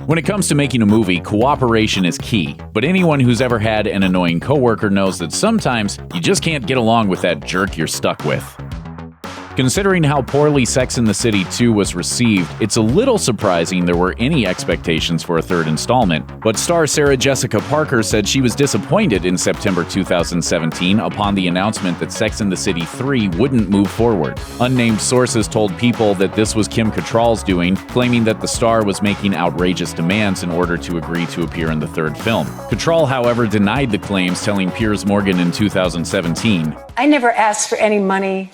When it comes to making a movie, cooperation is key, but anyone who's ever had an annoying coworker knows that sometimes you just can't get along with that jerk you're stuck with. Considering how poorly Sex and the City 2 was received, it's a little surprising there were any expectations for a third installment, but star Sarah Jessica Parker said she was disappointed in September 2017 upon the announcement that Sex and the City 3 wouldn't move forward. Unnamed sources told People that this was Kim Cattrall's doing, claiming that the star was making outrageous demands in order to agree to appear in the third film. Cattrall, however, denied the claims, telling Piers Morgan in 2017, "I never asked for any money.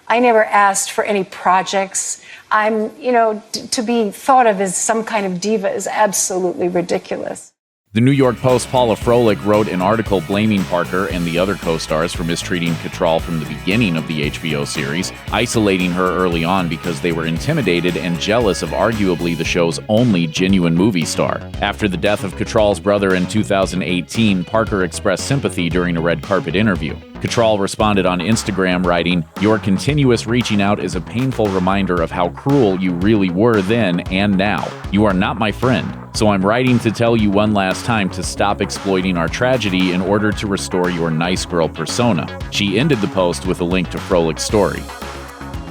I never asked for any projects. To be thought of as some kind of diva is absolutely ridiculous." The New York Post Paula Froelich wrote an article blaming Parker and the other co-stars for mistreating Cattrall from the beginning of the HBO series, isolating her early on because they were intimidated and jealous of arguably the show's only genuine movie star. After the death of Cattrall's brother in 2018, Parker expressed sympathy during a red carpet interview. Cattrall responded on Instagram, writing, "Your continuous reaching out is a painful reminder of how cruel you really were then and now. You are not my friend. So I'm writing to tell you one last time to stop exploiting our tragedy in order to restore your nice girl persona." She ended the post with a link to Froelich's story.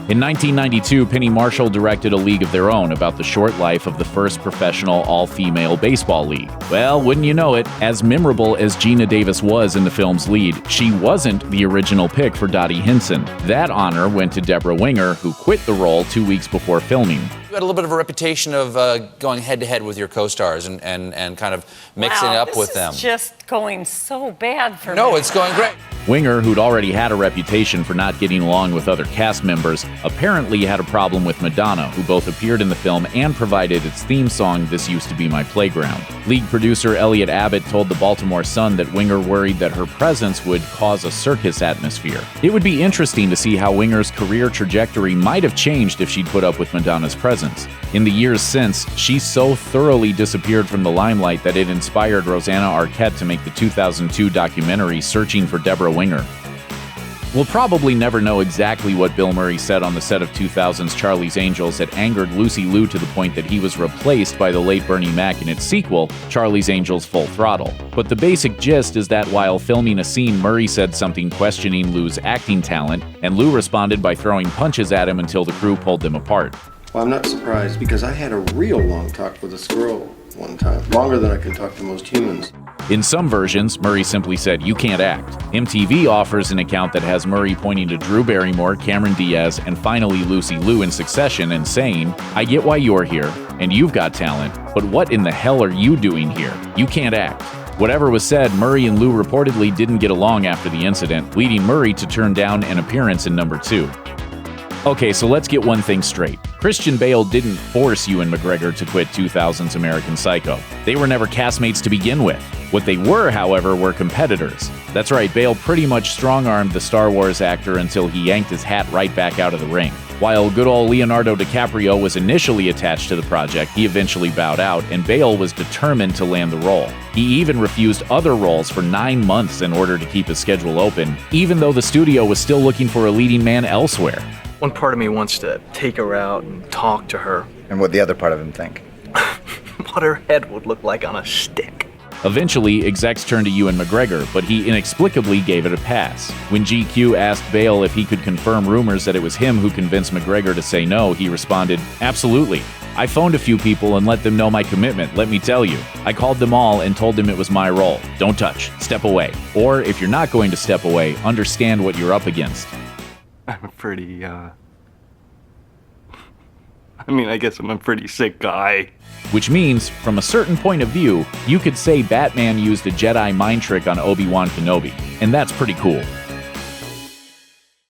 In 1992, Penny Marshall directed A League of Their Own about the short life of the first professional all-female baseball league. Well, wouldn't you know it, as memorable as Gina Davis was in the film's lead, she wasn't the original pick for Dottie Hinson. That honor went to Deborah Winger, who quit the role 2 weeks before filming. You had a little bit of a reputation of going head-to-head with your co-stars and kind of mixing it up with them. This is just going so bad for me. No, it's going great. Winger, who'd already had a reputation for not getting along with other cast members, apparently had a problem with Madonna, who both appeared in the film and provided its theme song, "This Used to Be My Playground." League producer Elliot Abbott told the Baltimore Sun that Winger worried that her presence would cause a circus atmosphere. It would be interesting to see how Winger's career trajectory might have changed if she'd put up with Madonna's presence. In the years since, she so thoroughly disappeared from the limelight that it inspired Rosanna Arquette to make the 2002 documentary Searching for Deborah Winger. We'll probably never know exactly what Bill Murray said on the set of 2000's Charlie's Angels that angered Lucy Liu to the point that he was replaced by the late Bernie Mac in its sequel, Charlie's Angels Full Throttle. But the basic gist is that while filming a scene, Murray said something questioning Liu's acting talent, and Liu responded by throwing punches at him until the crew pulled them apart. Well, I'm not surprised, because I had a real long talk with a squirrel one time, longer than I can talk to most humans. In some versions, Murray simply said, "You can't act." MTV offers an account that has Murray pointing to Drew Barrymore, Cameron Diaz, and finally Lucy Liu in succession and saying, "I get why you're here, and you've got talent, but what in the hell are you doing here? You can't act." Whatever was said, Murray and Liu reportedly didn't get along after the incident, leading Murray to turn down an appearance in number 2. Okay, so let's get one thing straight. Christian Bale didn't force Ewan McGregor to quit 2000's American Psycho. They were never castmates to begin with. What they were, however, were competitors. That's right, Bale pretty much strong-armed the Star Wars actor until he yanked his hat right back out of the ring. While good old Leonardo DiCaprio was initially attached to the project, he eventually bowed out, and Bale was determined to land the role. He even refused other roles for 9 months in order to keep his schedule open, even though the studio was still looking for a leading man elsewhere. One part of me wants to take her out and talk to her. And what'd the other part of him think? What her head would look like on a stick. Eventually, execs turned to Ewan McGregor, but he inexplicably gave it a pass. When GQ asked Bale if he could confirm rumors that it was him who convinced McGregor to say no, he responded, "Absolutely. I phoned a few people and let them know my commitment, let me tell you. I called them all and told them it was my role. Don't touch. Step away. Or, if you're not going to step away, understand what you're up against." I'm a pretty, I guess I'm a pretty sick guy. Which means, from a certain point of view, you could say Batman used a Jedi mind trick on Obi-Wan Kenobi. And that's pretty cool.